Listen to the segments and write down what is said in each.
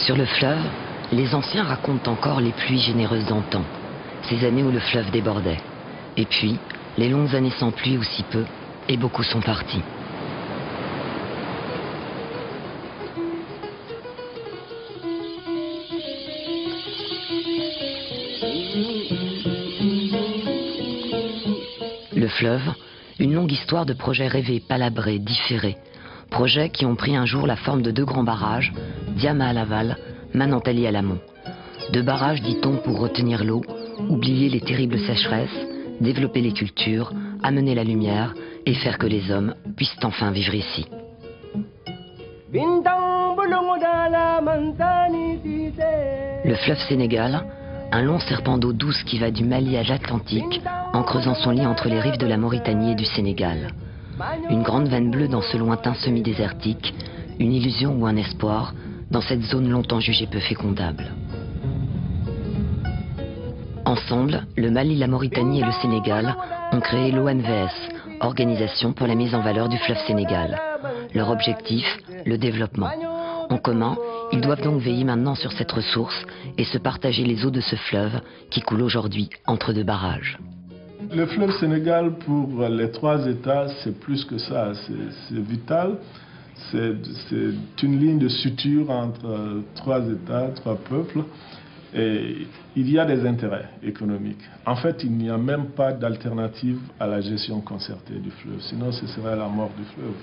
Sur le fleuve, les anciens racontent encore les pluies généreuses d'antan, ces années où le fleuve débordait. Et puis, les longues années sans pluie ou si peu, et beaucoup sont partis. Le fleuve, une longue histoire de projets rêvés, palabrés, différés. Projets qui ont pris un jour la forme de deux grands barrages, Diama à l'aval, Manantali à l'amont. Deux barrages, dit-on, pour retenir l'eau, oublier les terribles sécheresses, développer les cultures, amener la lumière et faire que les hommes puissent enfin vivre ici. Le fleuve Sénégal, un long serpent d'eau douce qui va du Mali à l'Atlantique en creusant son lit entre les rives de la Mauritanie et du Sénégal. Une grande veine bleue dans ce lointain semi-désertique, une illusion ou un espoir dans cette zone longtemps jugée peu fécondable. Ensemble, le Mali, la Mauritanie et le Sénégal ont créé l'OMVS, Organisation pour la mise en valeur du fleuve Sénégal. Leur objectif, le développement. En commun, ils doivent donc veiller maintenant sur cette ressource et se partager les eaux de ce fleuve qui coule aujourd'hui entre deux barrages. Le fleuve Sénégal, pour les trois États, c'est plus que ça, c'est vital. C'est une ligne de suture entre trois États, trois peuples. Et il y a des intérêts économiques. En fait, il n'y a même pas d'alternative à la gestion concertée du fleuve. Sinon, ce serait la mort du fleuve.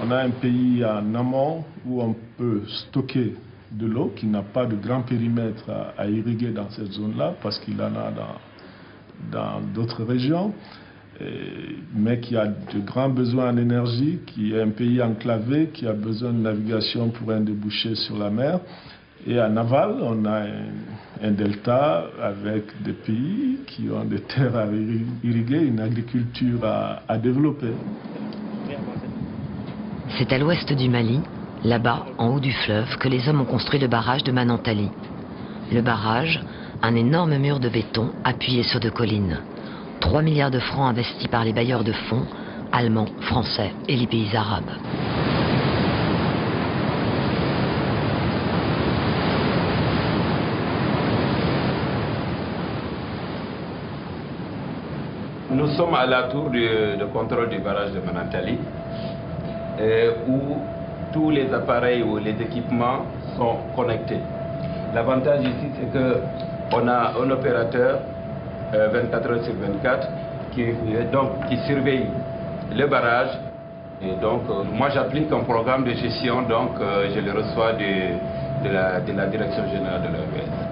On a un pays en amont où on peut stocker de l'eau, qui n'a pas de grand périmètre à irriguer dans cette zone-là, parce qu'il en a dans d'autres régions, mais qui a de grands besoins en énergie, qui est un pays enclavé, qui a besoin de navigation pour un débouché sur la mer. Et en aval, on a un delta avec des pays qui ont des terres à irriguer, une agriculture à développer. C'est à l'ouest du Mali, là-bas, en haut du fleuve, que les hommes ont construit le barrage de Manantali. Le barrage, un énorme mur de béton appuyé sur deux collines. 3 milliards de francs investis par les bailleurs de fonds, allemands, français et les pays arabes. Nous sommes à la tour de contrôle du barrage de Manantali, où tous les appareils ou les équipements sont connectés. L'avantage ici, c'est qu'on a un opérateur 24 heures sur 24 qui surveille le barrage. Et donc, moi, j'applique un programme de gestion, donc je le reçois de la Direction générale de l'OMVS.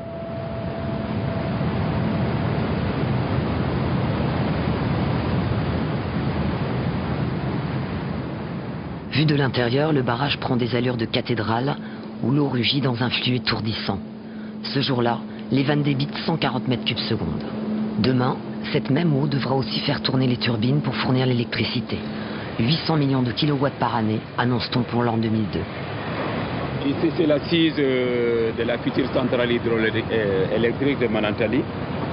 Vu de l'intérieur, le barrage prend des allures de cathédrale où l'eau rugit dans un flux étourdissant. Ce jour-là, les vannes débitent 140 mètres cubes seconde. Demain, cette même eau devra aussi faire tourner les turbines pour fournir l'électricité. 800 millions de kilowatts par année, annonce-t-on pour l'an 2002. Ici, c'est l'assise de la future centrale hydroélectrique de Manantali.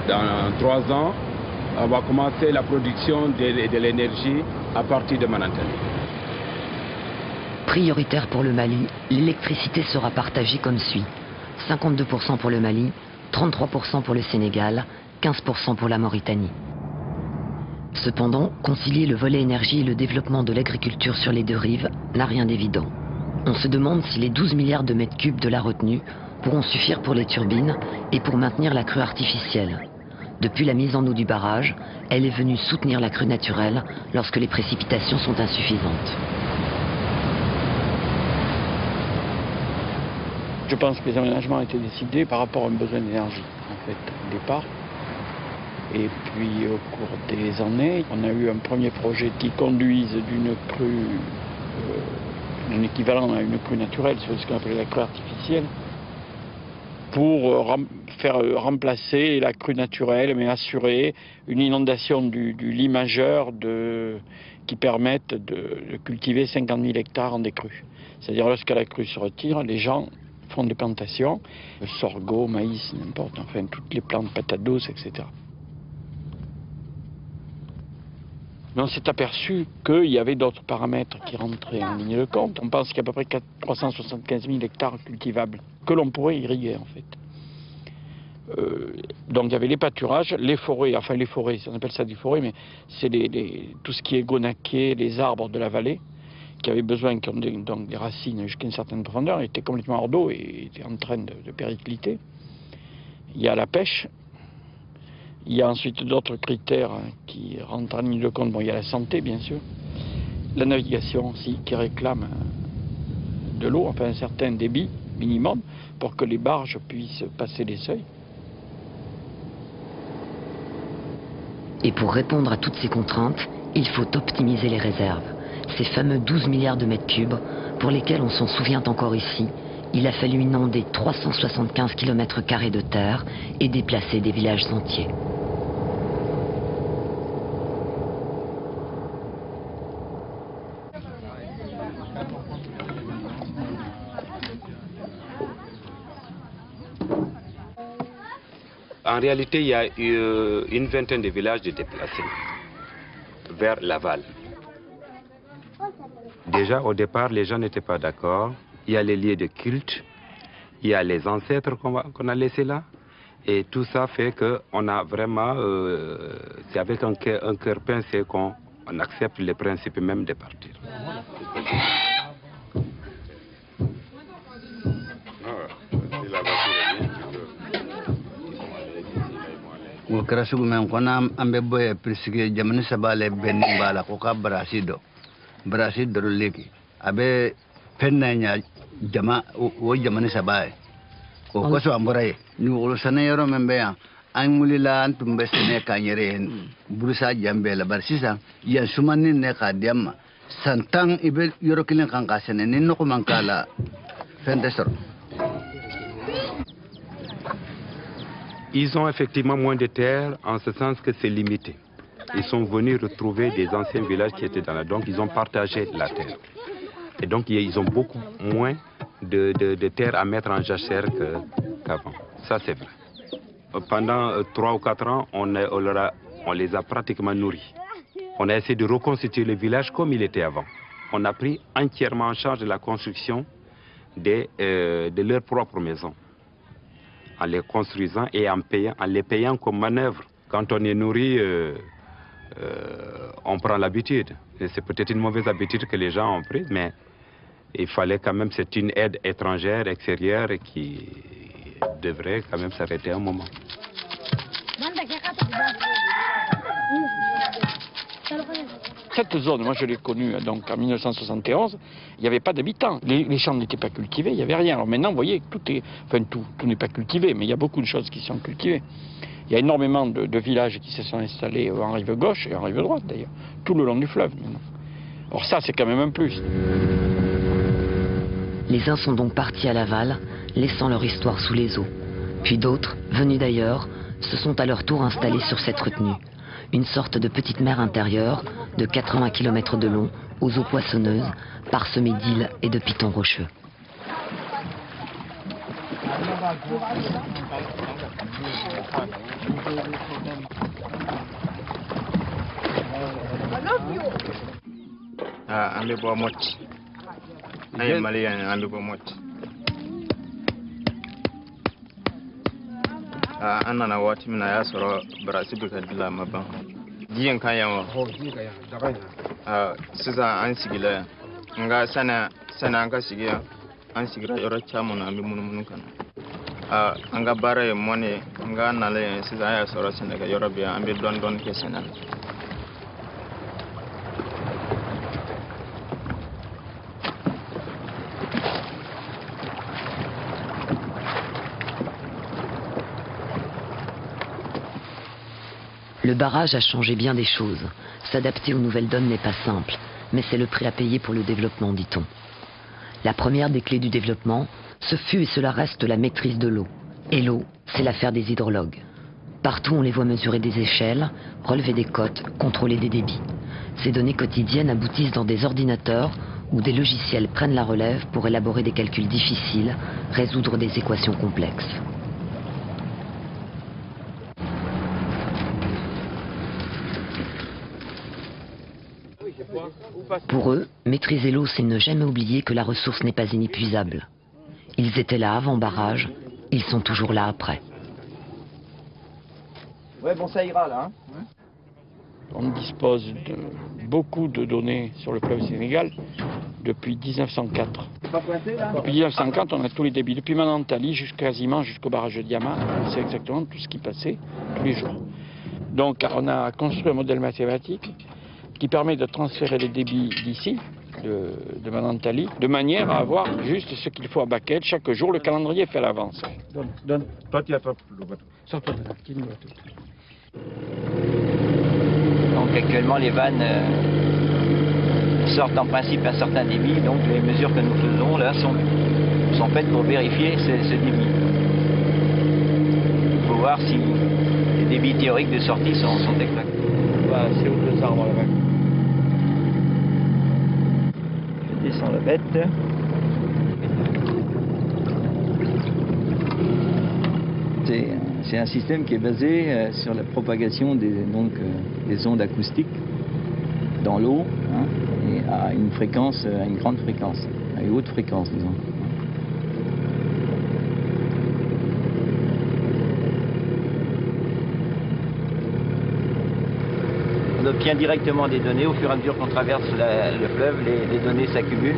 Dans 3 ans, on va commencer la production de l'énergie à partir de Manantali. Prioritaire pour le Mali, l'électricité sera partagée comme suit. 52% pour le Mali, 33% pour le Sénégal, 15% pour la Mauritanie. Cependant, concilier le volet énergie et le développement de l'agriculture sur les deux rives n'a rien d'évident. On se demande si les 12 milliards de mètres cubes de la retenue pourront suffire pour les turbines et pour maintenir la crue artificielle. Depuis la mise en eau du barrage, elle est venue soutenir la crue naturelle lorsque les précipitations sont insuffisantes. Je pense que les aménagements ont été décidés par rapport à un besoin d'énergie, en fait, au départ. Et puis, au cours des années, on a eu un premier projet qui conduise d'une crue, un équivalent à une crue naturelle, sur ce qu'on appelle la crue artificielle, pour faire remplacer la crue naturelle, mais assurer une inondation du lit majeur qui permette de cultiver 50 000 hectares en décrue. C'est-à-dire, lorsque la crue se retire, les gens font des plantations, sorgho, maïs, n'importe, enfin toutes les plantes, patates douces, etc. Mais on s'est aperçu qu'il y avait d'autres paramètres qui rentraient en ligne de compte. On pense qu'il y a à peu près 375 000 hectares cultivables que l'on pourrait irriguer en fait. Donc il y avait les pâturages, les forêts, enfin les forêts, on appelle ça des forêts, mais c'est tout ce qui est gonaquier, les arbres de la vallée, qui avaient besoin, qui ont donc des racines jusqu'à une certaine profondeur, étaient complètement hors d'eau et étaient en train de péricliter. Il y a la pêche, il y a ensuite d'autres critères qui rentrent en ligne de compte. Bon, il y a la santé, bien sûr, la navigation aussi, qui réclame de l'eau, enfin un certain débit minimum, pour que les barges puissent passer les seuils. Et pour répondre à toutes ces contraintes, il faut optimiser les réserves. Ces fameux 12 milliards de mètres cubes, pour lesquels on s'en souvient encore ici, il a fallu inonder 375 km² de terre et déplacer des villages entiers. En réalité, il y a eu une vingtaine de villages de déplacés vers l'aval. Déjà, au départ, les gens n'étaient pas d'accord. Il y a les lieux de culte, il y a les ancêtres qu'on a laissés là. Et tout ça fait qu'on a vraiment, c'est avec un cœur pincé qu'on accepte les principes même de partir. o kɛra sugu min ko n'an bɛ bɔ pirisigi jamana saba le bɛnnen b'a la ko ka barasi dɔ barasi dɔrɔleki a bɛ fɛn na ɲa jama o jamana saba ye o kosɔn an bɔra ye dugukolo sɛnɛ yɔrɔ min bɛ yan an wulila an tun bɛ sɛnɛ k'an yɛrɛ ye burusa jan bɛɛ la bari sisan yan sumani ne k'a di an ma san 10 i bɛ yɔrɔ kelen kan k'a sɛnɛ ni nɔgɔ man k'a la fɛn tɛ sɔrɔ. Ils ont effectivement moins de terre, en ce sens que c'est limité. Ils sont venus retrouver des anciens villages qui étaient dans la... Donc ils ont partagé la terre. Et donc ils ont beaucoup moins de terre à mettre en jachère qu'avant. Ça c'est vrai. Pendant 3 ou 4 ans, on les a pratiquement nourris. On a essayé de reconstituer le village comme il était avant. On a pris entièrement en charge de la construction de leur propre maison, en les construisant et en les payant comme manœuvre. Quand on est nourri, on prend l'habitude. C'est peut-être une mauvaise habitude que les gens ont prise, mais il fallait quand même, c'est une aide étrangère, extérieure, qui devrait quand même s'arrêter un moment. Cette zone, moi je l'ai connue donc en 1971, il n'y avait pas d'habitants. Les champs n'étaient pas cultivés, il n'y avait rien. Alors maintenant, vous voyez, tout n'est pas cultivé, mais il y a beaucoup de choses qui sont cultivées. Il y a énormément de villages qui se sont installés en rive gauche et en rive droite d'ailleurs, tout le long du fleuve maintenant. Alors ça, c'est quand même un plus. Les uns sont donc partis à l'aval, laissant leur histoire sous les eaux. Puis d'autres, venus d'ailleurs, se sont à leur tour installés sur cette retenue. Une sorte de petite mer intérieure de 80 km de long, aux eaux poissonneuses, parsemée d'îles et de pitons rocheux. an nana waati min na a y'a sɔrɔ barasi bɛ ka dilan a ma ban ji in ka ɲi wa sisan an sigila yan nka sani an ka sigi yan an sigira yɔrɔ caman na an bɛ munumunu ka na an ka baara ye mɔni ye nka an nalen yan sisan an y'a sɔrɔ sɛnɛkɛ yɔrɔ bɛ yan an bɛ dɔɔnin dɔɔnin kɛ sɛnɛ na. Le barrage a changé bien des choses. S'adapter aux nouvelles donnes n'est pas simple, mais c'est le prix à payer pour le développement, dit-on. La première des clés du développement, ce fut et cela reste la maîtrise de l'eau. Et l'eau, c'est l'affaire des hydrologues. Partout, on les voit mesurer des échelles, relever des cotes, contrôler des débits. Ces données quotidiennes aboutissent dans des ordinateurs où des logiciels prennent la relève pour élaborer des calculs difficiles, résoudre des équations complexes. Pour eux, maîtriser l'eau, c'est ne jamais oublier que la ressource n'est pas inépuisable. Ils étaient là avant barrage, ils sont toujours là après. Ouais, bon, ça ira là. Hein. On dispose de beaucoup de données sur le fleuve Sénégal depuis 1904. C'est pas pointé là? Depuis 1904, on a tous les débits. Depuis Manantali quasiment jusqu'au barrage de Diama, on sait exactement tout ce qui passait tous les jours. Donc on a construit un modèle mathématique qui permet de transférer les débits d'ici, de Manantali, de manière à avoir juste ce qu'il faut à Bakel. Chaque jour, le calendrier est fait à l'avance. Donne. Toi, tu attrapes le bateau. Sors-toi de là, quitte le bateau. Donc actuellement, les vannes sortent en principe à un certain débit. Donc les mesures que nous faisons là sont faites pour vérifier ce débit. Il faut voir si les débits théoriques de sortie sont exacts. Bah, c'est où le arbre là-bas. Je descends la bête. C'est un système qui est basé sur la propagation des ondes acoustiques dans l'eau, hein, et à une fréquence, à une grande fréquence, à une haute fréquence, disons. On obtient directement des données au fur et à mesure qu'on traverse le fleuve, les données s'accumulent,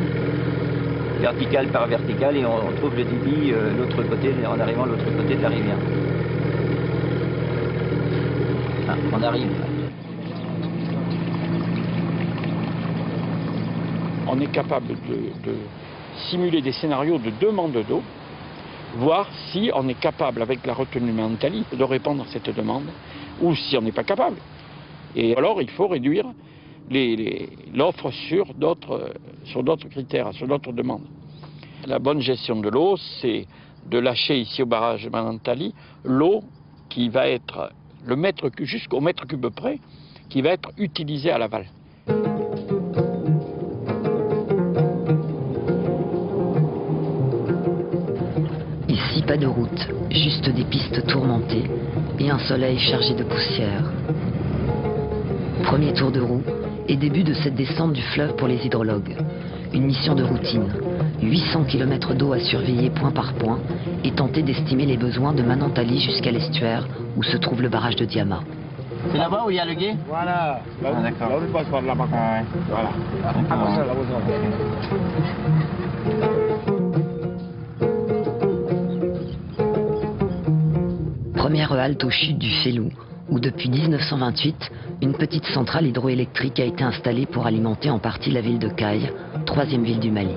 verticale par verticale, et on trouve le débit l'autre côté, en arrivant de l'autre côté de la rivière. Ah, on arrive. On est capable de simuler des scénarios de demande d'eau, voir si on est capable, avec la retenue Manantali, de répondre à cette demande, ou si on n'est pas capable. Et alors, il faut réduire l'offre sur d'autres critères, sur d'autres demandes. La bonne gestion de l'eau, c'est de lâcher ici au barrage de Manantali l'eau qui va être jusqu'au mètre cube près, qui va être utilisée à l'aval. Ici, pas de route, juste des pistes tourmentées et un soleil chargé de poussière. Premier tour de roue et début de cette descente du fleuve pour les hydrologues. Une mission de routine, 800 km d'eau à surveiller point par point et tenter d'estimer les besoins de Manantali jusqu'à l'estuaire où se trouve le barrage de Diama. C'est là-bas où il y a le gué? Voilà. Là où il passe par là-bas. Ah, ouais. Voilà. Première halte aux chutes du Félou, où depuis 1928, une petite centrale hydroélectrique a été installée pour alimenter en partie la ville de Caille, troisième ville du Mali.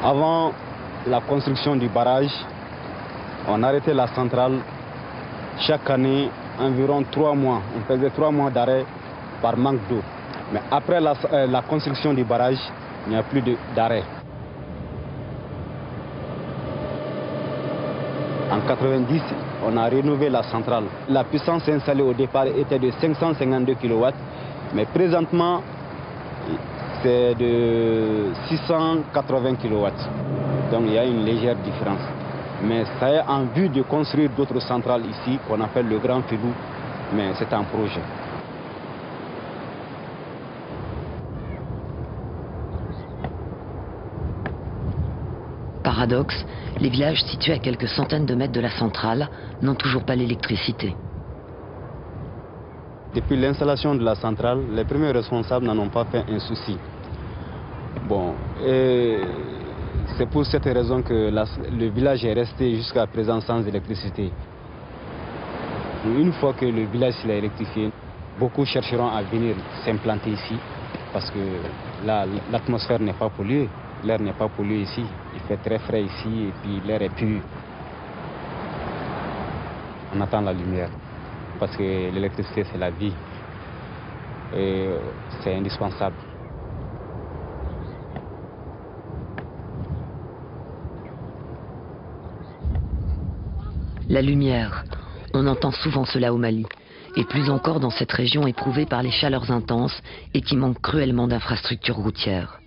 Avant la construction du barrage, on arrêtait la centrale chaque année environ 3 mois. On faisait 3 mois d'arrêt par manque d'eau. Mais après la construction du barrage, il n'y a plus d'arrêt. En 90, on a rénové la centrale. La puissance installée au départ était de 552 kW, mais présentement, c'est de 680 kW. Donc il y a une légère différence. Mais ça est en vue de construire d'autres centrales ici, qu'on appelle le Grand Félou, mais c'est un projet. Paradoxe, les villages situés à quelques centaines de mètres de la centrale n'ont toujours pas l'électricité. Depuis l'installation de la centrale, les premiers responsables n'en ont pas fait un souci. Bon, c'est pour cette raison que le village est resté jusqu'à présent sans électricité. Une fois que le village est électrifié, beaucoup chercheront à venir s'implanter ici parce que l'atmosphère n'est pas polluée. L'air n'est pas pollué ici, il fait très frais ici et puis l'air est pur. On attend la lumière parce que l'électricité c'est la vie et c'est indispensable. La lumière, on entend souvent cela au Mali, et plus encore dans cette région éprouvée par les chaleurs intenses et qui manque cruellement d'infrastructures routières.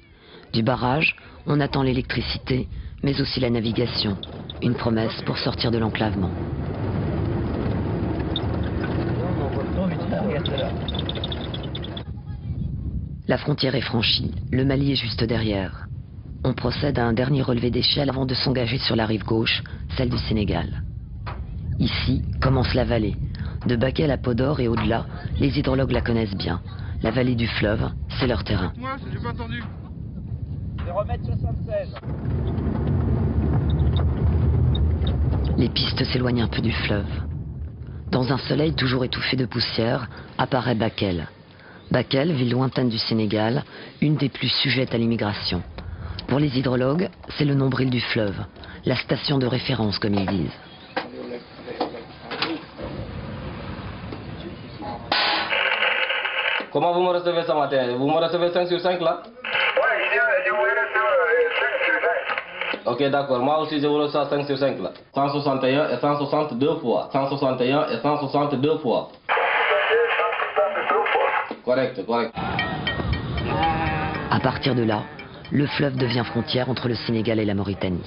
Du barrage, on attend l'électricité, mais aussi la navigation, une promesse pour sortir de l'enclavement. La frontière est franchie, le Mali est juste derrière. On procède à un dernier relevé d'échelle avant de s'engager sur la rive gauche, celle du Sénégal. Ici commence la vallée. De Bakel à Podor et au-delà, les hydrologues la connaissent bien. La vallée du fleuve, c'est leur terrain. Moi, j'ai pas entendu. 0,76 m. Les pistes s'éloignent un peu du fleuve. Dans un soleil toujours étouffé de poussière, apparaît Bakel. Bakel, ville lointaine du Sénégal, une des plus sujettes à l'immigration. Pour les hydrologues, c'est le nombril du fleuve, la station de référence comme ils disent. Comment vous me recevez ce matin? Vous me recevez 5 sur 5 là? Oui, je vous reçois 5 sur 5. Ok, d'accord. Moi aussi, je vous reçois 5 sur 5 là. 161 et 162 fois. 161 et 162 fois. Correct, correct. À partir de là, le fleuve devient frontière entre le Sénégal et la Mauritanie.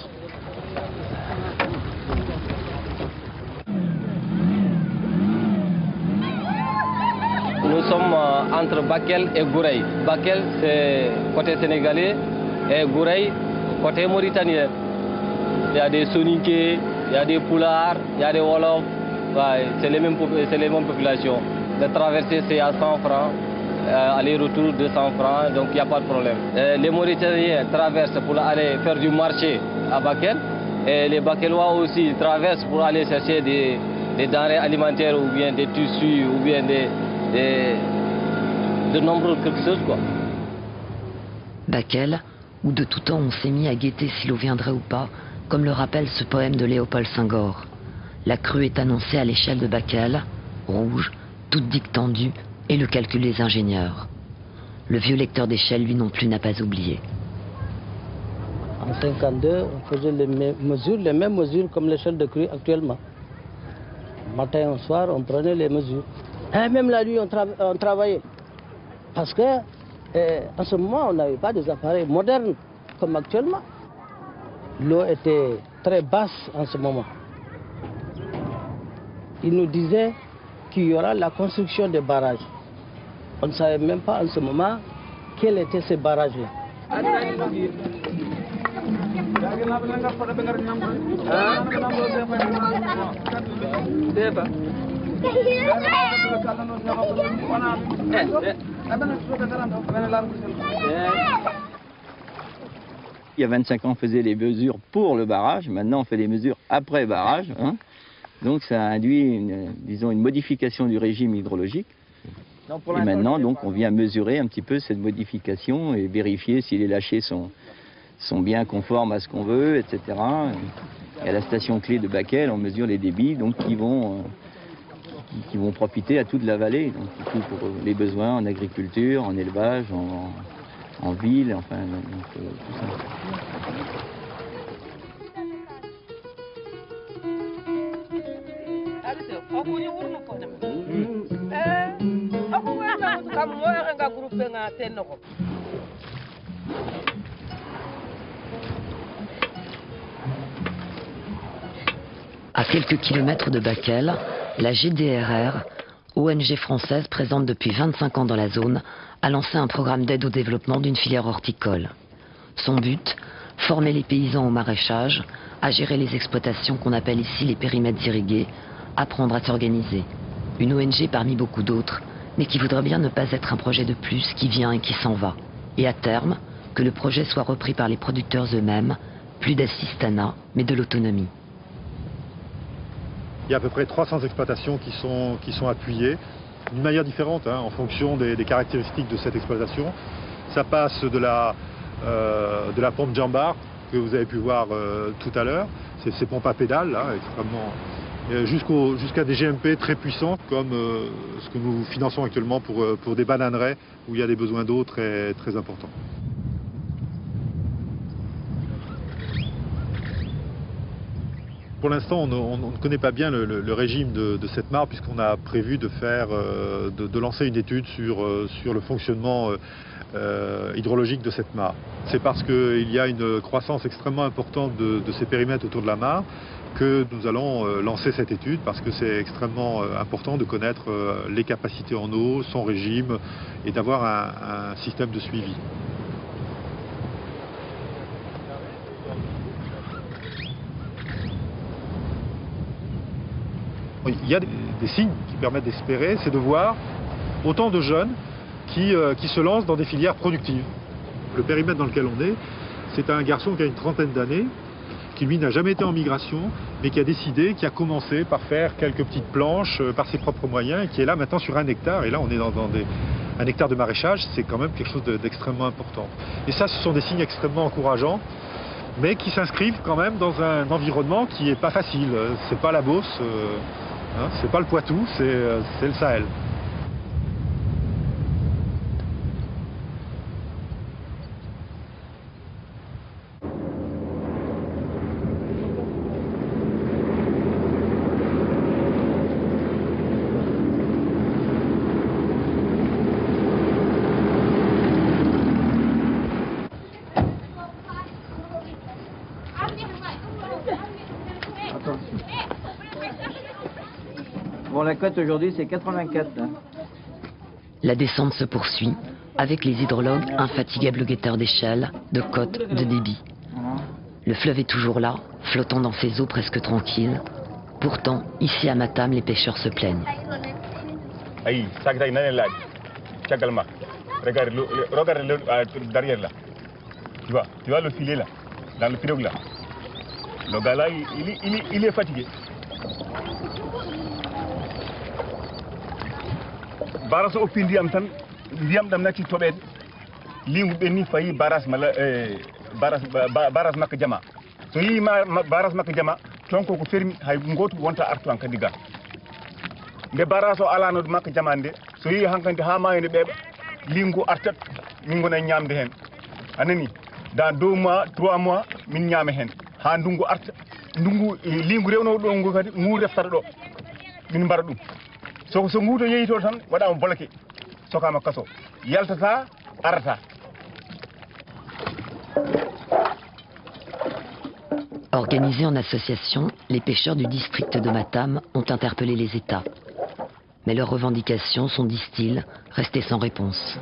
Nous sommes entre Bakel et Gouray. Bakel, c'est côté sénégalais et Gouray, côté mauritanien. Il y a des Soninké, il y a des Poulards, il y a des Wolof. Ouais, c'est les mêmes populations. La traversée, c'est à 100 francs. Aller-retour 200 francs, donc il n'y a pas de problème. Les Mauritaniens traversent pour aller faire du marché à Bakel. Et les Bakelois aussi traversent pour aller chercher des denrées alimentaires ou bien des tissus ou bien de nombreuses choses, quoi. Bakel, où de tout temps on s'est mis à guetter si l'eau viendrait ou pas, comme le rappelle ce poème de Léopold Senghor. La crue est annoncée à l'échelle de Bakel, rouge, toute digue tendue, et le calcul des ingénieurs. Le vieux lecteur d'échelle, lui non plus, n'a pas oublié. En 1952, on faisait les mêmes mesures comme l'échelle de crue actuellement. Matin au soir, on prenait les mesures. Et même la nuit, on travaillait. Parce que, en ce moment, on n'avait pas des appareils modernes comme actuellement. L'eau était très basse en ce moment. Ils nous disaient qu'il y aura la construction des barrages. On ne savait même pas en ce moment quels étaient ces barrages-là. Il y a 25 ans, on faisait les mesures pour le barrage. Maintenant, on fait les mesures après barrage. Hein. Donc, ça induit une modification du régime hydrologique. Et maintenant, donc, on vient mesurer un petit peu cette modification et vérifier si les lâchers sont bien conformes à ce qu'on veut, etc. Et à la station clé de Bakel, on mesure les débits donc, qui vont profiter à toute la vallée. Donc, du coup, pour les besoins en agriculture, en élevage, en ville, enfin, donc, tout ça. À quelques kilomètres de Bakel, la GDRR, ONG française présente depuis 25 ans dans la zone, a lancé un programme d'aide au développement d'une filière horticole. Son but, former les paysans au maraîchage, à gérer les exploitations qu'on appelle ici les périmètres irrigués, apprendre à s'organiser. Une ONG parmi beaucoup d'autres, mais qui voudrait bien ne pas être un projet de plus qui vient et qui s'en va. Et à terme, que le projet soit repris par les producteurs eux-mêmes, plus d'assistanat, mais de l'autonomie. Il y a à peu près 300 exploitations qui sont appuyées d'une manière différente en fonction des caractéristiques de cette exploitation. Ça passe de la pompe Jambar que vous avez pu voir tout à l'heure, c'est ces pompes à pédales là, extrêmement, jusqu'à des GMP très puissants comme ce que nous finançons actuellement pour des bananeraies où il y a des besoins d'eau très, très importants. Pour l'instant, on ne connaît pas bien le régime de cette mare puisqu'on a prévu de lancer une étude sur le fonctionnement hydrologique de cette mare. C'est parce qu'il y a une croissance extrêmement importante de ces périmètres autour de la mare que nous allons lancer cette étude, parce que c'est extrêmement important de connaître les capacités en eau, son régime, et d'avoir un système de suivi. Il y a des signes qui permettent d'espérer, c'est de voir autant de jeunes qui se lancent dans des filières productives. Le périmètre dans lequel on est, c'est un garçon qui a une trentaine d'années, qui lui n'a jamais été en migration, mais qui a décidé, qui a commencé par faire quelques petites planches par ses propres moyens, et qui est là maintenant sur 1 hectare. Et là, on est dans 1 hectare de maraîchage, c'est quand même quelque chose d'extrêmement important. Et ça, ce sont des signes extrêmement encourageants, mais qui s'inscrivent quand même dans un environnement qui n'est pas facile. C'est pas la Beauce, c'est pas le Poitou, c'est le Sahel. Bon, la cote aujourd'hui, c'est 84. Hein. La descente se poursuit, avec les hydrologues infatigables guetteurs d'échelle, de côte, de débit. Le fleuve est toujours là, flottant dans ses eaux presque tranquilles. Pourtant, ici à Matam, les pêcheurs se plaignent. Regarde derrière là. Tu vois le filet là, dans le pirogue là. Le gars là, il est fatigué. Baras o pindi am tan ndiyam dam naki toɓede lingu ɓenni fayi baras mala baras makka jama so yi baras makka jama ton koko fermi hay goto wonta artu an kadi ga nde baras o alano makka jama nde so yi hankandi ha mayone ɓeɓa lingu artat min gona ñamde hen anani dans 2 mois 3 mois min ñama hen ha ndungu arta ndungu lingu rewno ɗo ngu kadi ngu reftata ɗo min mbara ɗum so nguuto yeeyi to tan waɗama bloqué sokama kaso yaltata arata. Organisés en association, les pêcheurs du district de Matam ont interpellé les États. Mais leurs revendications sont, disent-ils, restées sans réponse.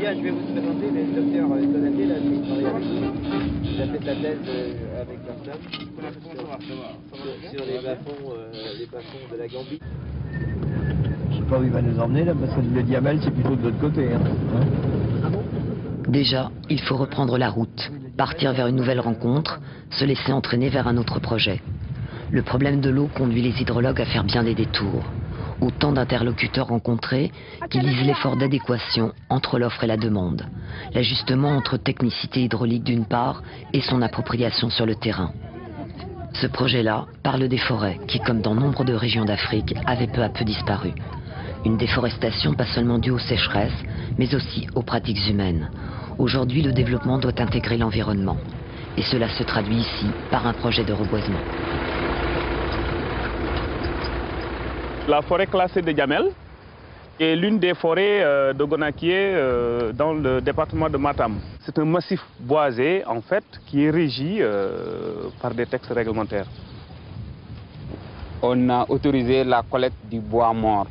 Je vais vous présenter le docteur Konaté, là, qui travaille avec nous. Il a fait sa thèse avec Martin sur les bas-fonds de la Gambie. Je ne sais pas où il va nous emmener là, parce que le Diamel c'est plutôt de l'autre côté. Hein. Déjà, il faut reprendre la route, partir vers une nouvelle rencontre, se laisser entraîner vers un autre projet. Le problème de l'eau conduit les hydrologues à faire bien des détours. Autant d'interlocuteurs rencontrés qui lisent l'effort d'adéquation entre l'offre et la demande, l'ajustement entre technicité hydraulique d'une part et son appropriation sur le terrain. Ce projet-là parle des forêts qui, comme dans nombre de régions d'Afrique, avaient peu à peu disparu. Une déforestation pas seulement due aux sécheresses, mais aussi aux pratiques humaines. Aujourd'hui, le développement doit intégrer l'environnement. Et cela se traduit ici par un projet de reboisement. La forêt classée de Diamel est l'une des forêts de Gonaquié dans le département de Matam. C'est un massif boisé en fait qui est régi par des textes réglementaires. On a autorisé la collecte du bois mort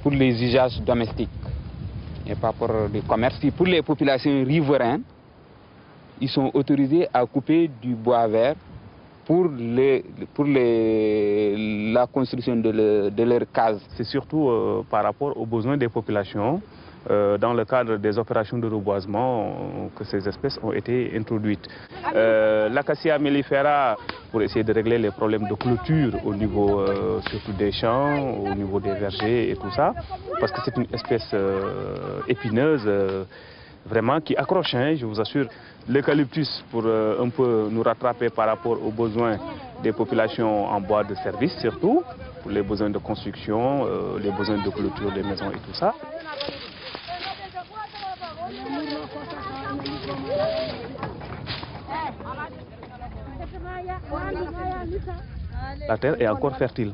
pour les usages domestiques et pas pour le commerce. Pour les populations riveraines, ils sont autorisés à couper du bois vert pour la construction de leurs cases. C'est surtout par rapport aux besoins des populations, dans le cadre des opérations de reboisement, que ces espèces ont été introduites. L'acacia mellifera, pour essayer de régler les problèmes de clôture au niveau surtout des champs, au niveau des vergers et tout ça, parce que c'est une espèce épineuse, vraiment qui accroche, hein, je vous assure. L'eucalyptus pour un peu nous rattraper par rapport aux besoins des populations en bois de service surtout, pour les besoins de construction, les besoins de clôture des maisons et tout ça. La terre est encore fertile.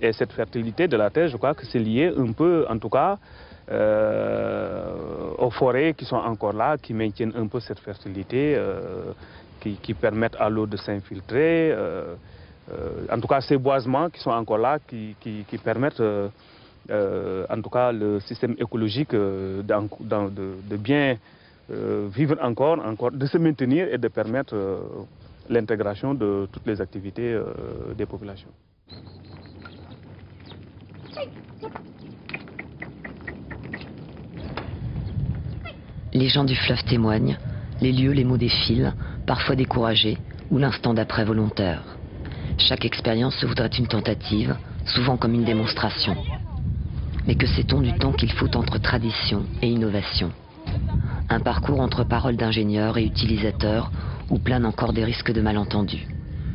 Et cette fertilité de la terre, je crois que c'est lié un peu, en tout cas, aux forêts qui sont encore là, qui maintiennent un peu cette fertilité, qui permettent à l'eau de s'infiltrer. En tout cas, ces boisements qui sont encore là, qui permettent, en tout cas, le système écologique de bien vivre encore, de se maintenir et de permettre l'intégration de toutes les activités des populations. Les gens du fleuve témoignent, les lieux, les mots défilent, parfois découragés ou l'instant d'après volontaire. Chaque expérience se voudrait une tentative, souvent comme une démonstration. Mais que sait-on du temps qu'il faut entre tradition et innovation? Un parcours entre paroles d'ingénieurs et utilisateurs où planent encore des risques de malentendus.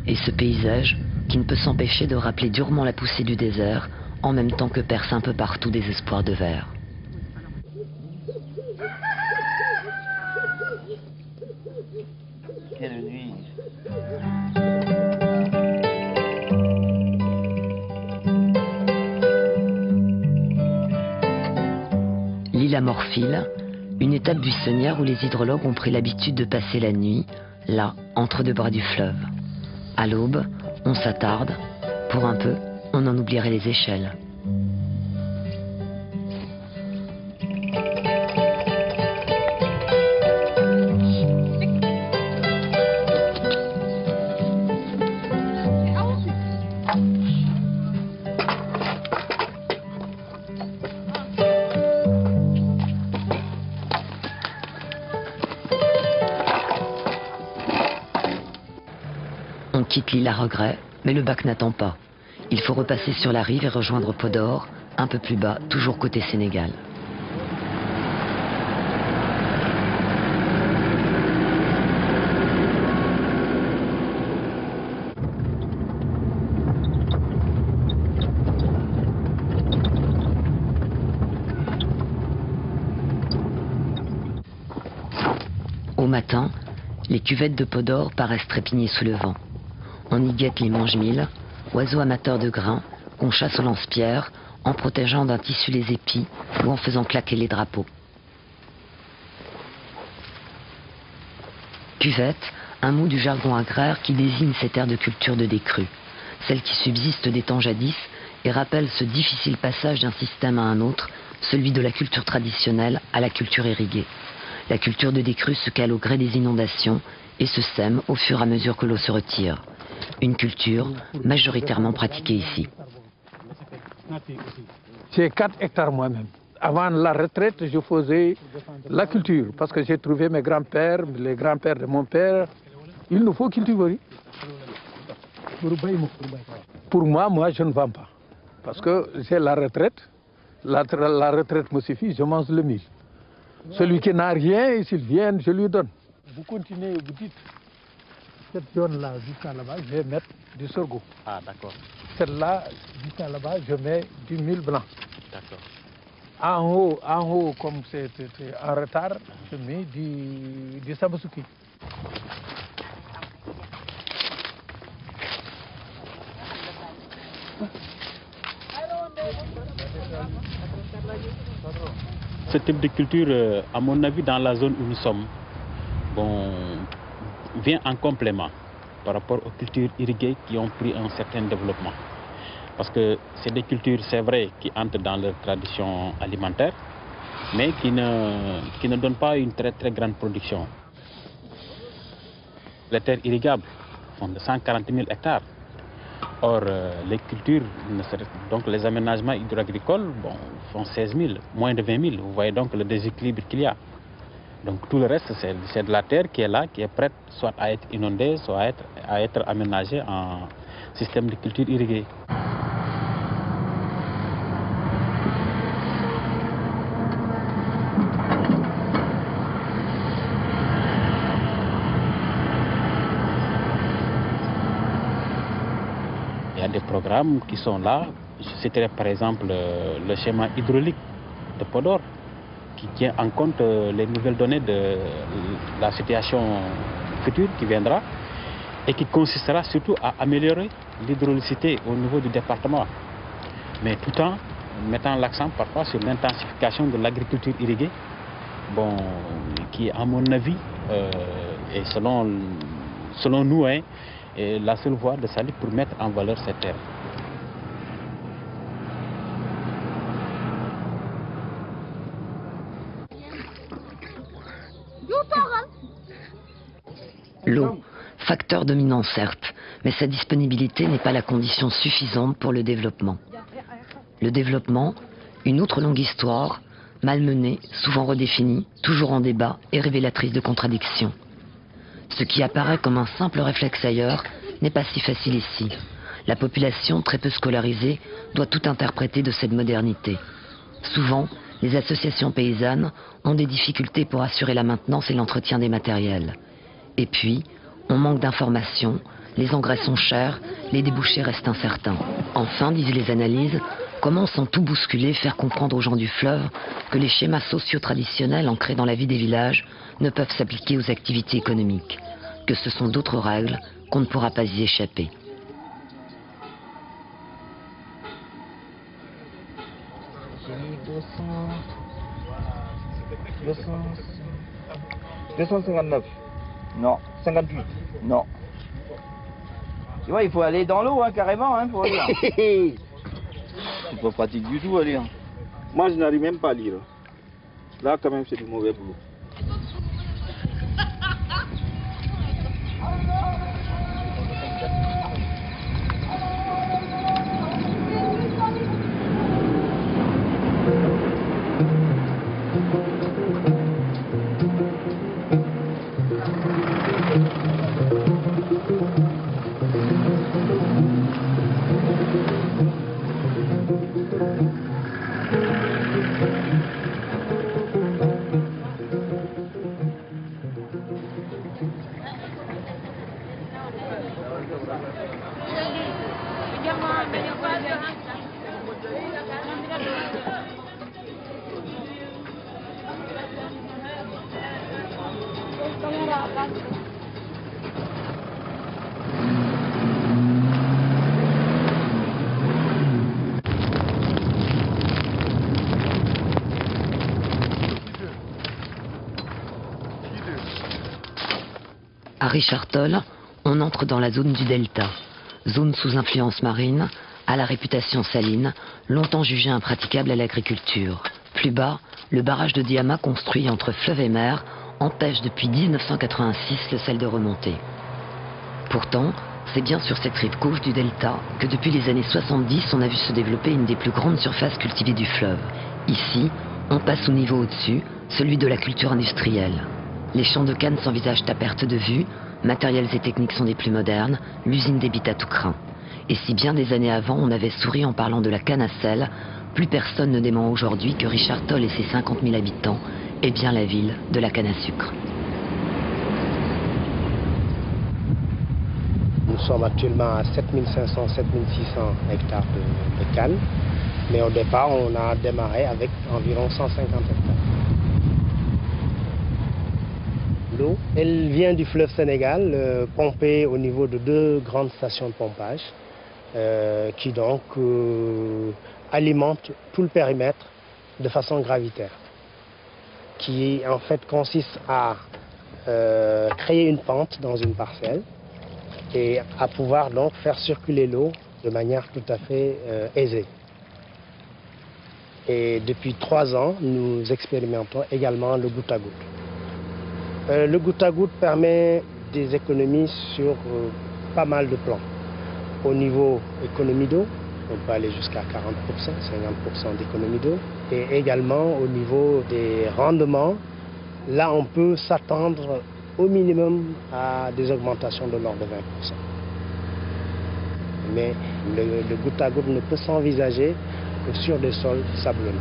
Et ce paysage qui ne peut s'empêcher de rappeler durement la poussée du désert en même temps que percent un peu partout des espoirs de verre. Quelle nuit! L'île Amorphile, une étape buissonnière où les hydrologues ont pris l'habitude de passer la nuit, là, entre deux bras du fleuve. À l'aube, on s'attarde. Pour un peu, on en oublierait les échelles. On quitte l'île à regret, mais le bac n'attend pas. Il faut repasser sur la rive et rejoindre Podor, un peu plus bas, toujours côté Sénégal. Au matin, les cuvettes de Podor paraissent trépigner sous le vent. On y guette les mange-mille, oiseaux amateurs de grains, qu'on chasse au lance-pierre, en protégeant d'un tissu les épis ou en faisant claquer les drapeaux. Cuvette, un mot du jargon agraire qui désigne cette aire de culture de décrue, celle qui subsiste des temps jadis et rappelle ce difficile passage d'un système à un autre, celui de la culture traditionnelle à la culture irriguée. La culture de décrue se cale au gré des inondations et se sème au fur et à mesure que l'eau se retire. Une culture majoritairement pratiquée ici. J'ai 4 hectares moi-même. Avant la retraite, je faisais la culture parce que j'ai trouvé mes grands-pères, les grands-pères de mon père. Il nous faut cultiver. Pour moi, je ne vends pas. Parce que j'ai la retraite. La retraite me suffit, je mange le mil. Celui qui n'a rien, s'il vient, je lui donne. Vous continuez, vous dites, cette zone-là, jusqu'à là-bas, je vais mettre du sorgho. Ah, d'accord. Celle-là, jusqu'à là-bas, je mets du mil blanc. D'accord. En haut, comme c'est en retard, je mets du sabasuki. Ce type de culture, à mon avis, dans la zone où nous sommes, vient en complément par rapport aux cultures irriguées qui ont pris un certain développement. Parce que c'est des cultures, c'est vrai, qui entrent dans leur tradition alimentaire, mais qui ne donnent pas une très grande production. Les terres irrigables font de 140 000 hectares. Or, les cultures, donc les aménagements hydro-agricoles, font 16 000, moins de 20 000. Vous voyez donc le déséquilibre qu'il y a. Donc tout le reste, c'est de la terre qui est là, qui est prête soit à être inondée, soit à être aménagée en système de culture irriguée. des programmes qui sont là. Je citerai par exemple le schéma hydraulique de Podor, qui tient en compte les nouvelles données de la situation future qui viendra et qui consistera surtout à améliorer l'hydraulicité au niveau du département, mais tout en mettant l'accent parfois sur l'intensification de l'agriculture irriguée, bon, qui à mon avis et selon nous est la seule voie de salut pour mettre en valeur cette terre. L'eau, facteur dominant certes, mais sa disponibilité n'est pas la condition suffisante pour le développement. Le développement, une autre longue histoire, malmenée, souvent redéfinie, toujours en débat et révélatrice de contradictions. Ce qui apparaît comme un simple réflexe ailleurs n'est pas si facile ici. La population, très peu scolarisée, doit tout interpréter de cette modernité. Souvent, les associations paysannes ont des difficultés pour assurer la maintenance et l'entretien des matériels. Et puis, on manque d'informations, les engrais sont chers, les débouchés restent incertains. Enfin, disent les analyses, comment sans tout bousculer faire comprendre aux gens du fleuve que les schémas sociaux traditionnels ancrés dans la vie des villages ne peuvent s'appliquer aux activités économiques, que ce sont d'autres règles qu'on ne pourra pas y échapper. J'ai mis 259. Non. 58. Non. Tu vois, il faut aller dans l'eau, hein, carrément, hein, pour lire. C'est pas pratique du tout à lire. Moi, je n'arrive même pas à lire. Là, quand même, c'est du mauvais boulot. À Richard-Toll, on entre dans la zone du delta, zone sous influence marine, à la réputation saline, longtemps jugée impraticable à l'agriculture. Plus bas, le barrage de Diama construit entre fleuve et mer empêche depuis 1986 le sel de remonter. Pourtant, c'est bien sur cette rive gauche du delta que depuis les années 70, on a vu se développer une des plus grandes surfaces cultivées du fleuve. Ici, on passe au niveau au-dessus, celui de la culture industrielle. Les champs de canne s'envisagent à perte de vue, matériels et techniques sont des plus modernes, l'usine débite à tout crin. Et si bien des années avant on avait souri en parlant de la canne à sel, plus personne ne dément aujourd'hui que Richard-Toll et ses 50 000 habitants est bien la ville de la canne à sucre. Nous sommes actuellement à 7500, 7600 hectares de canne, mais au départ on a démarré avec environ 150 hectares. L'eau, elle vient du fleuve Sénégal, pompée au niveau de 2 grandes stations de pompage, qui donc alimentent tout le périmètre de façon gravitaire, qui en fait consiste à créer une pente dans une parcelle et à pouvoir donc faire circuler l'eau de manière tout à fait aisée. Et depuis 3 ans, nous expérimentons également le goutte à goutte. Le goutte à goutte permet des économies sur pas mal de plans. Au niveau économie d'eau, on peut aller jusqu'à 40%, 50% d'économie d'eau. Et également au niveau des rendements, là on peut s'attendre au minimum à des augmentations de l'ordre de 20%. Mais le goutte à goutte ne peut s'envisager que sur des sols sablonneux.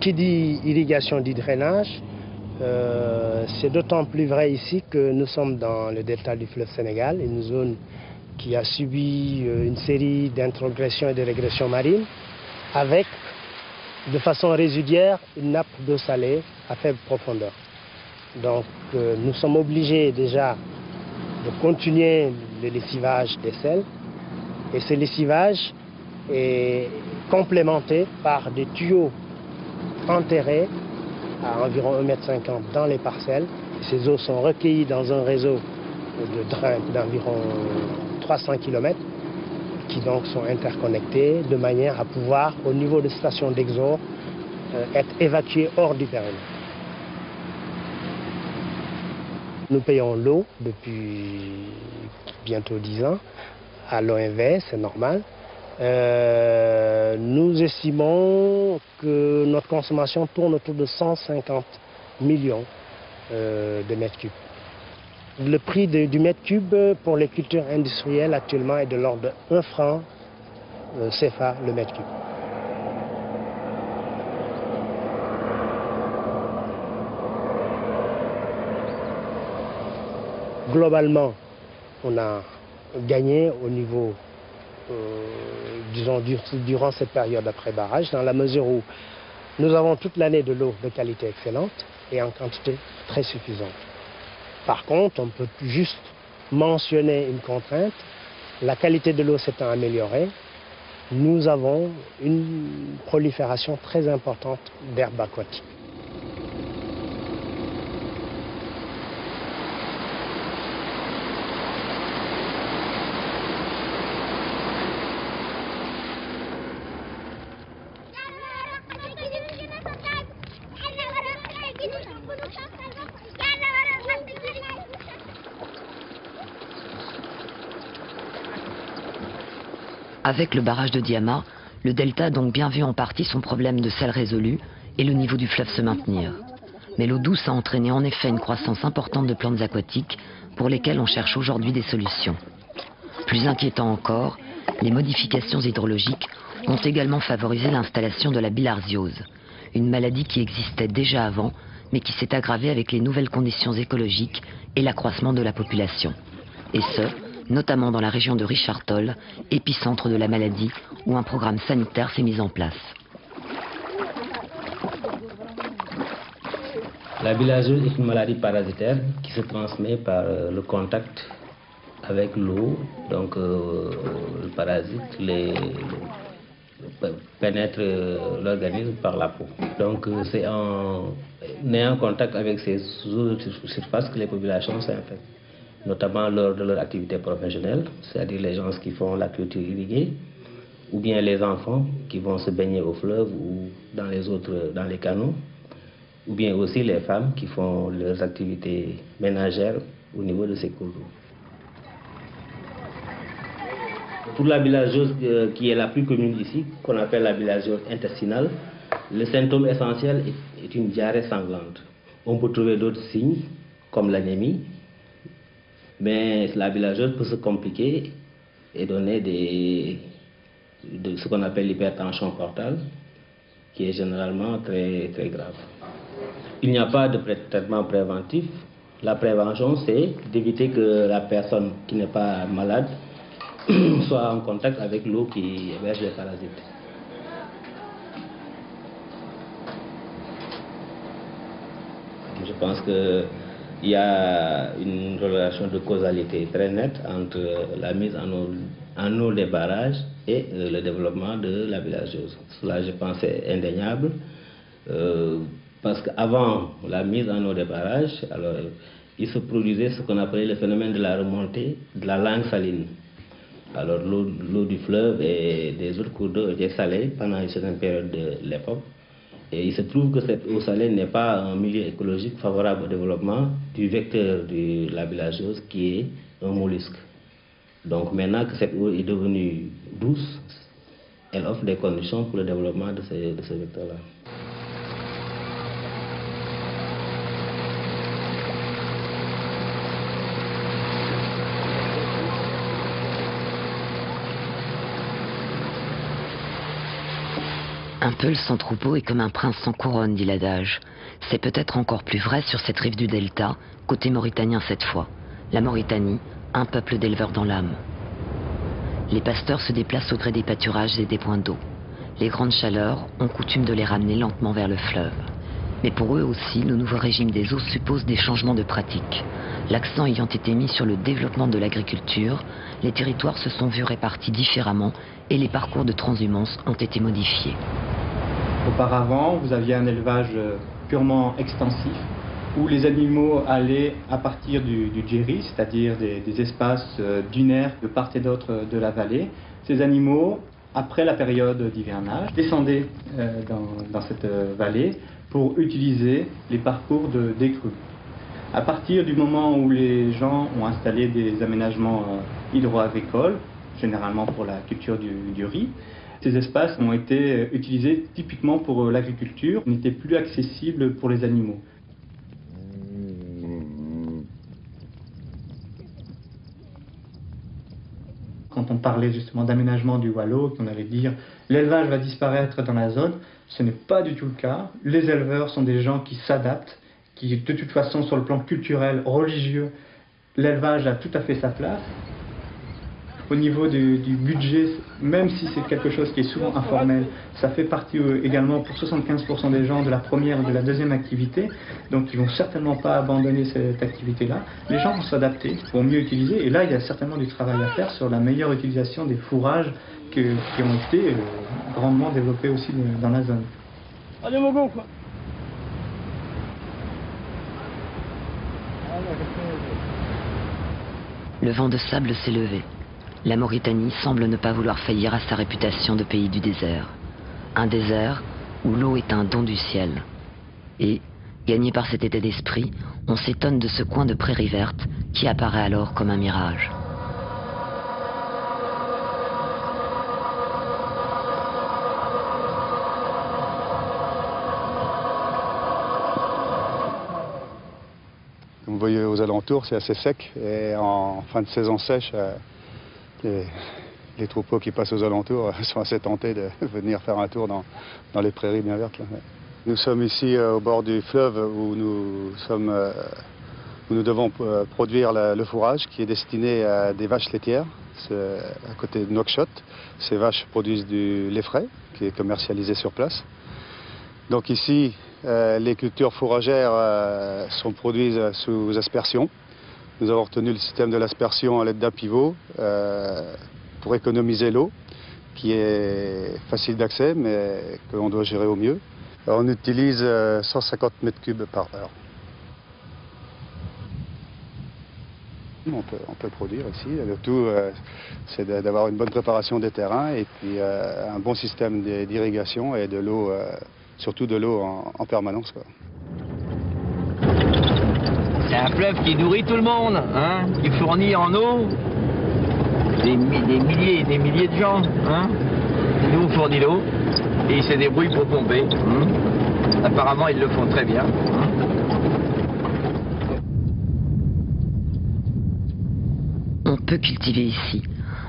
Qui dit irrigation dit drainage, C'est d'autant plus vrai ici que nous sommes dans le delta du fleuve Sénégal, une zone qui a subi une série d'introgressions et de régressions marines, avec de façon résiduaire une nappe d'eau salée à faible profondeur. Donc nous sommes obligés déjà de continuer le lessivage des sels, et ce lessivage est complémenté par des tuyaux enterrés à environ 1,50 m dans les parcelles. Ces eaux sont recueillies dans un réseau de drains d'environ 300 km qui donc sont interconnectés de manière à pouvoir, au niveau de stations d'exor, être évacuées hors du périmètre. Nous payons l'eau depuis bientôt 10 ans à l'OMV, c'est normal. Nous estimons que notre consommation tourne autour de 150 millions de mètres cubes. Le prix du mètre cube pour les cultures industrielles actuellement est de l'ordre de 1 franc CFA le mètre cube. Globalement, on a gagné au niveau, disons, durant cette période après barrage, dans la mesure où nous avons toute l'année de l'eau de qualité excellente et en quantité très suffisante. Par contre, on peut juste mentionner une contrainte. La qualité de l'eau s'étant améliorée, nous avons une prolifération très importante d'herbes aquatiques. Avec le barrage de Diama, le delta a donc bien vu en partie son problème de sel résolu et le niveau du fleuve se maintenir. Mais l'eau douce a entraîné en effet une croissance importante de plantes aquatiques pour lesquelles on cherche aujourd'hui des solutions. Plus inquiétant encore, les modifications hydrologiques ont également favorisé l'installation de la bilharziose, une maladie qui existait déjà avant, mais qui s'est aggravée avec les nouvelles conditions écologiques et l'accroissement de la population. Et ce, notamment dans la région de Richard Toll, épicentre de la maladie, où un programme sanitaire s'est mis en place. La bilharziose est une maladie parasitaire qui se transmet par le contact avec l'eau. Donc le parasite pénètre l'organisme par la peau. Donc c'est en ayant contact avec ces eaux de surface que les populations s'infectent, notamment lors de leur activité professionnelle, c'est-à-dire les gens qui font la culture irriguée, ou bien les enfants qui vont se baigner au fleuve ou dans les canaux, ou bien aussi les femmes qui font leurs activités ménagères au niveau de ces cours d'eau. Pour la bilharziose qui est la plus commune ici, qu'on appelle la bilharziose intestinale, le symptôme essentiel est une diarrhée sanglante. On peut trouver d'autres signes, comme l'anémie, mais la bilharziose peut se compliquer et donner ce qu'on appelle l'hypertension portale, qui est généralement très, très grave. Il n'y a pas de traitement préventif. La prévention, c'est d'éviter que la personne qui n'est pas malade soit en contact avec l'eau qui héberge les parasites. Je pense qu'il y a une relation de causalité très nette entre la mise en eau des barrages et le développement de la bilharziose. Cela, je pense, est indéniable. Parce qu'avant la mise en eau des barrages, alors, il se produisait ce qu'on appelait le phénomène de la remontée de la langue saline. Alors l'eau du fleuve et des autres cours d'eau étaient salées pendant une certaine période de l'époque. Et il se trouve que cette eau salée n'est pas un milieu écologique favorable au développement du vecteur de la bilharziose qui est un mollusque. Donc maintenant que cette eau est devenue douce, elle offre des conditions pour le développement de ce vecteur-là. Un peul sans troupeau est comme un prince sans couronne, dit l'adage. C'est peut-être encore plus vrai sur cette rive du delta, côté mauritanien cette fois. La Mauritanie, un peuple d'éleveurs dans l'âme. Les pasteurs se déplacent au gré des pâturages et des points d'eau. Les grandes chaleurs ont coutume de les ramener lentement vers le fleuve. Mais pour eux aussi, le nouveau régime des eaux suppose des changements de pratiques. L'accent ayant été mis sur le développement de l'agriculture, les territoires se sont vus répartis différemment et les parcours de transhumance ont été modifiés. Auparavant, vous aviez un élevage purement extensif où les animaux allaient à partir du djeri, c'est-à-dire des espaces dunaires de part et d'autre de la vallée. Ces animaux, après la période d'hivernage, descendaient dans cette vallée pour utiliser les parcours des crues. À partir du moment où les gens ont installé des aménagements hydro-agricoles, généralement pour la culture du riz, ces espaces ont été utilisés typiquement pour l'agriculture, n'étaient plus accessibles pour les animaux. Quand on parlait justement d'aménagement du Waalo, qu'on allait dire l'élevage va disparaître dans la zone, ce n'est pas du tout le cas. Les éleveurs sont des gens qui s'adaptent, qui de toute façon sur le plan culturel, religieux, l'élevage a tout à fait sa place. Au niveau du budget, même si c'est quelque chose qui est souvent informel, ça fait partie également pour 75% des gens de la première et de la deuxième activité, donc ils ne vont certainement pas abandonner cette activité-là. Les gens vont s'adapter, vont mieux utiliser, et là il y a certainement du travail à faire sur la meilleure utilisation des fourrages qui ont été grandement développés aussi dans la zone. Allez mon gars, quoi. Le vent de sable s'est levé. La Mauritanie semble ne pas vouloir faillir à sa réputation de pays du désert. Un désert où l'eau est un don du ciel. Et, gagné par cet état d'esprit, on s'étonne de ce coin de prairie verte qui apparaît alors comme un mirage. Comme vous voyez aux alentours, c'est assez sec et en fin de saison sèche, les troupeaux qui passent aux alentours sont assez tentés de venir faire un tour dans les prairies bien vertes. Là. Nous sommes ici au bord du fleuve où nous devons produire le fourrage qui est destiné à des vaches laitières. C'est à côté de Nouakchott. Ces vaches produisent du lait frais qui est commercialisé sur place. Donc ici, les cultures fourragères sont produites sous aspersion. Nous avons retenu le système de l'aspersion à l'aide d'un pivot pour économiser l'eau, qui est facile d'accès, mais que l'on doit gérer au mieux. Alors, on utilise 150 mètres cubes par heure. On peut produire ici. Le tout, c'est d'avoir une bonne préparation des terrains et puis un bon système d'irrigation et de l'eau, surtout de l'eau en permanence, quoi. C'est un fleuve qui nourrit tout le monde, hein, qui fournit en eau des milliers et des milliers de gens. Hein. Il nous fournit l'eau et il se débrouille pour pomper. Hein. Apparemment, ils le font très bien. Hein. On peut cultiver ici.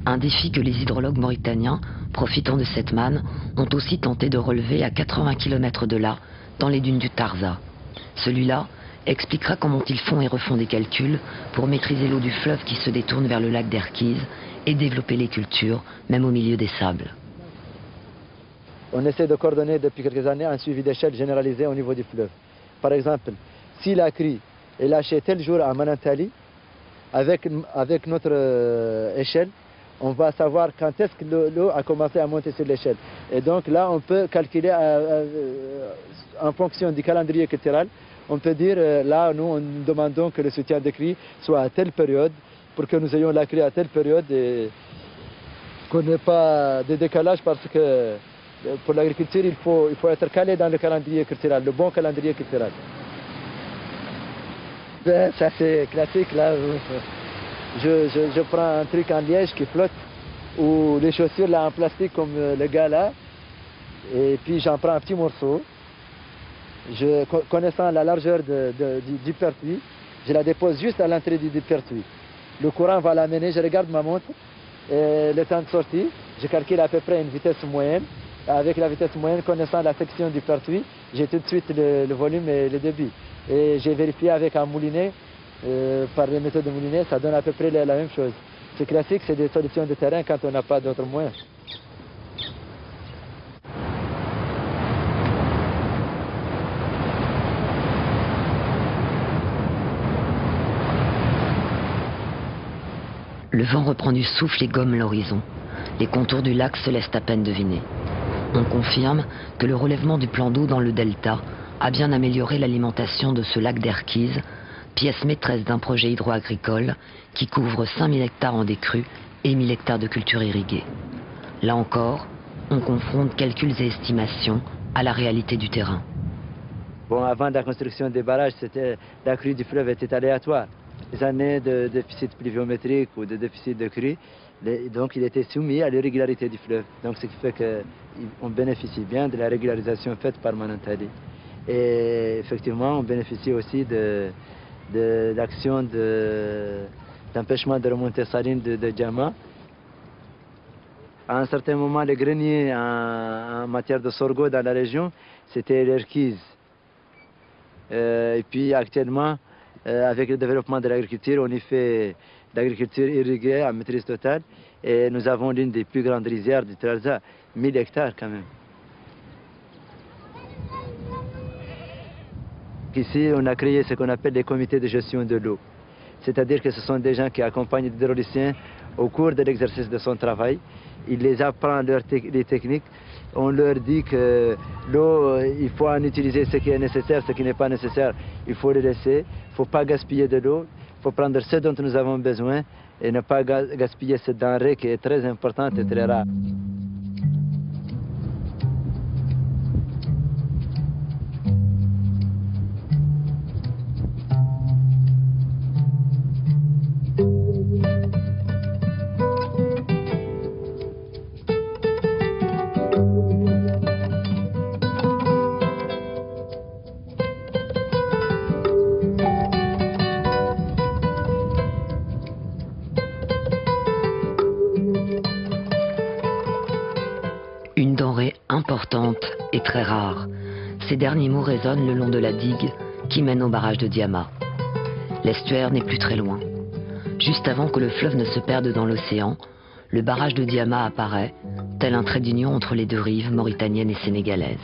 Un défi que les hydrologues mauritaniens, profitant de cette manne, ont aussi tenté de relever à 80 km de là, dans les dunes du Tarza. Celui-là expliquera comment ils font et refont des calculs pour maîtriser l'eau du fleuve qui se détourne vers le lac d'Erkiz et développer les cultures, même au milieu des sables. On essaie de coordonner depuis quelques années un suivi d'échelle généralisé au niveau du fleuve. Par exemple, si la crue est lâchée tel jour à Manantali, avec notre échelle, on va savoir quand est-ce que l'eau a commencé à monter sur l'échelle. Et donc là, on peut calculer en fonction du calendrier culturel. On peut dire, là, nous demandons que le soutien de cri soit à telle période, pour que nous ayons la cri à telle période et qu'on n'ait pas de décalage, parce que pour l'agriculture, il faut être calé dans le calendrier culturel, le bon calendrier culturel. Ben, ça c'est classique, là. Je prends un truc en liège qui flotte, ou les chaussures là en plastique comme le gars là, et puis j'en prends un petit morceau. Connaissant la largeur du pertuis, je la dépose juste à l'entrée du pertuis. Le courant va l'amener, je regarde ma montre, et le temps de sortie, je calcule à peu près une vitesse moyenne, avec la vitesse moyenne, connaissant la section du pertuis, j'ai tout de suite le volume et le débit. Et j'ai vérifié avec un moulinet, par les méthodes de moulinet, ça donne à peu près la même chose. C'est classique, c'est des solutions de terrain quand on n'a pas d'autres moyens. Le vent reprend du souffle et gomme l'horizon. Les contours du lac se laissent à peine deviner. On confirme que le relèvement du plan d'eau dans le delta a bien amélioré l'alimentation de ce lac d'Erquise, pièce maîtresse d'un projet hydro-agricole qui couvre 5000 hectares en décrue et 1000 hectares de cultures irriguées. Là encore, on confronte calculs et estimations à la réalité du terrain. Bon, avant la construction des barrages, la crue du fleuve était aléatoire. Les années de déficit pluviométrique ou de déficit de crue, donc il était soumis à l'irrégularité du fleuve. Donc ce qui fait qu'on bénéficie bien de la régularisation faite par Manantali. Et effectivement, on bénéficie aussi de l'action d'empêchement de remontée saline de Diama. À un certain moment, les greniers en matière de sorgho dans la région, c'était l'Erquise. Et puis actuellement, avec le développement de l'agriculture, on y fait l'agriculture irriguée à maîtrise totale. Et nous avons l'une des plus grandes rizières du Trarza, 1000 hectares quand même. Ici, on a créé ce qu'on appelle les comités de gestion de l'eau. C'est-à-dire que ce sont des gens qui accompagnent les hydrauliciens au cours de l'exercice de son travail. Ils les apprennent les techniques. On leur dit que l'eau, il faut en utiliser ce qui est nécessaire, ce qui n'est pas nécessaire, il faut le laisser. Il ne faut pas gaspiller de l'eau. Il faut prendre ce dont nous avons besoin et ne pas gaspiller cette denrée qui est très importante et très rare. Une denrée importante et très rare. Ces derniers mots résonnent le long de la digue qui mène au barrage de Diama. L'estuaire n'est plus très loin. Juste avant que le fleuve ne se perde dans l'océan, le barrage de Diama apparaît, tel un trait d'union entre les deux rives mauritaniennes et sénégalaises.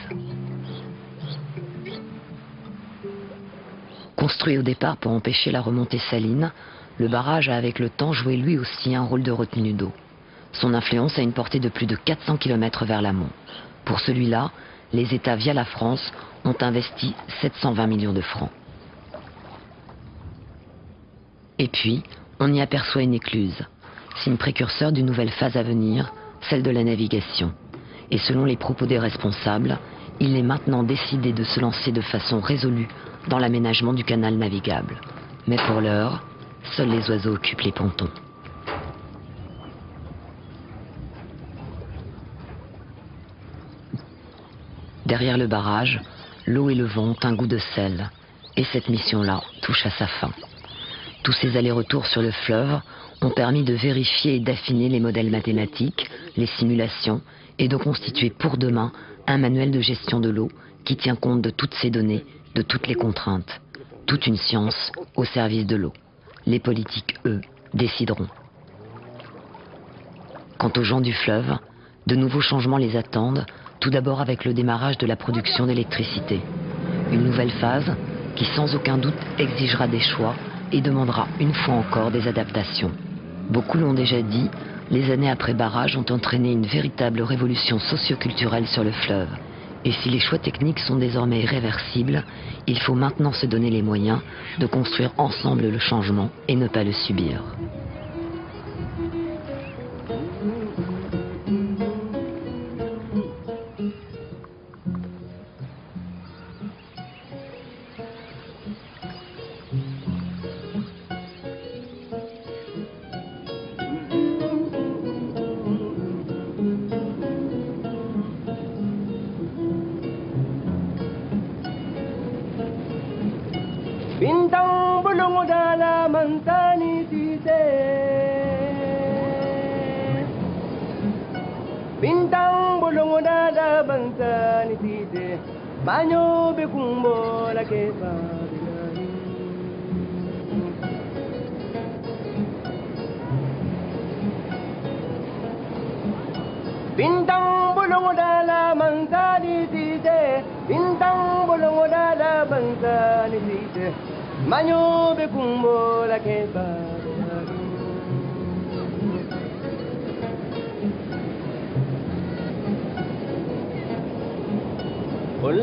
Construit au départ pour empêcher la remontée saline, le barrage a avec le temps joué lui aussi un rôle de retenue d'eau. Son influence a une portée de plus de 400 km vers l'amont. Pour celui-là, les États via la France ont investi 720 millions de francs. Et puis, on y aperçoit une écluse, signe précurseur d'une nouvelle phase à venir, celle de la navigation. Et selon les propos des responsables, il est maintenant décidé de se lancer de façon résolue dans l'aménagement du canal navigable. Mais pour l'heure, seuls les oiseaux occupent les pontons. Derrière le barrage, l'eau et le vent ont un goût de sel, et cette mission-là touche à sa fin. Tous ces allers-retours sur le fleuve ont permis de vérifier et d'affiner les modèles mathématiques, les simulations, et de constituer pour demain un manuel de gestion de l'eau qui tient compte de toutes ces données, de toutes les contraintes. Toute une science au service de l'eau. Les politiques, eux, décideront. Quant aux gens du fleuve, de nouveaux changements les attendent, tout d'abord avec le démarrage de la production d'électricité. Une nouvelle phase qui sans aucun doute exigera des choix et demandera une fois encore des adaptations. Beaucoup l'ont déjà dit, les années après barrage ont entraîné une véritable révolution socio-culturelle sur le fleuve. Et si les choix techniques sont désormais irréversibles, il faut maintenant se donner les moyens de construire ensemble le changement et ne pas le subir. Bintang bulungu dalam mantani tite, bintang bulungu dalam Manyo be kumbo la ke ba Bintang bulong dala mangsa ni sise Bintang bulong dala mangsa ni sise Manyo be kumbo la ke ba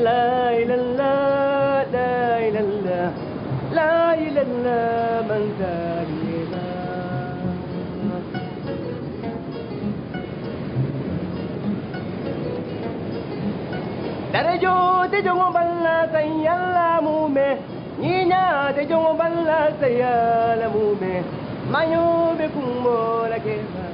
La ilallah, la ilallah, la ilallah, manzaliyela. Darajo te jongo balla sayalla mume, niña te jongo balla sayalla mume, mayo be kumbo la keba.